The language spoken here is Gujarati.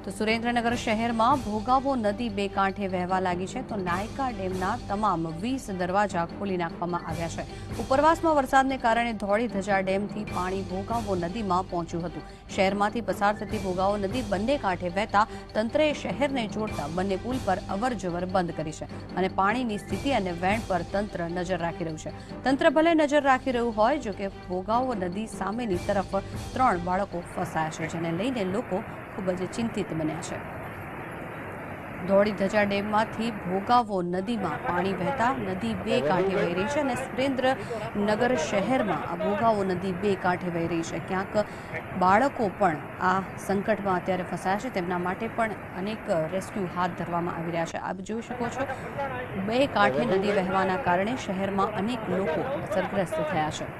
તો સુરેન્દ્રનગર શહેરમાં ભોગાવો નદી બે કાંઠે વહેવા લાગી છે તો નાયકા ડેમના તમામ 20 દરવાજા ખોલી નાખવામાં આવ્યા છે। ઉપરવાસમાં વરસાદને કારણે ધોળી ધજા ડેમથી પાણી ભોગાવો નદીમાં પહોંચ્યું હતું। શહેરમાંથી પસાર થતી ભોગાવો નદી બંને કાંઠે વહેતા તંત્રએ શહેરને જોડતા બંને પુલ પર અવરજવર બંધ કરી છે અને પાણીની સ્થિતિ અને વહેણ પર તંત્ર નજર રાખી રહ્યું છે। તંત્ર ભલે નજર રાખી રહ્યું હોય જો કે ભોગાવો નદી સામેની તરફ 3 બાળકો ફસાયા છે જેને લઈને લોકો ખૂબ જ ચિંતિત બન્યા છે। ધોળી ધજા ડેમમાંથી ભોગાવો નદીમાં પાણી વહેતા નદી બે કાંઠે વહી રહી છે અને સુરેન્દ્રનગર શહેરમાં આ ભોગાવો નદી બે કાંઠે વહી રહી છે। ક્યાંક બાળકો પણ આ સંકટમાં અત્યારે ફસાયા છે, તેમના માટે પણ અનેક રેસ્ક્યુ હાથ ધરવામાં આવી રહ્યા છે। આપ જોઈ શકો છો, બે કાંઠે નદી વહેવાના કારણે શહેરમાં અનેક લોકો અસરગ્રસ્ત થયા છે।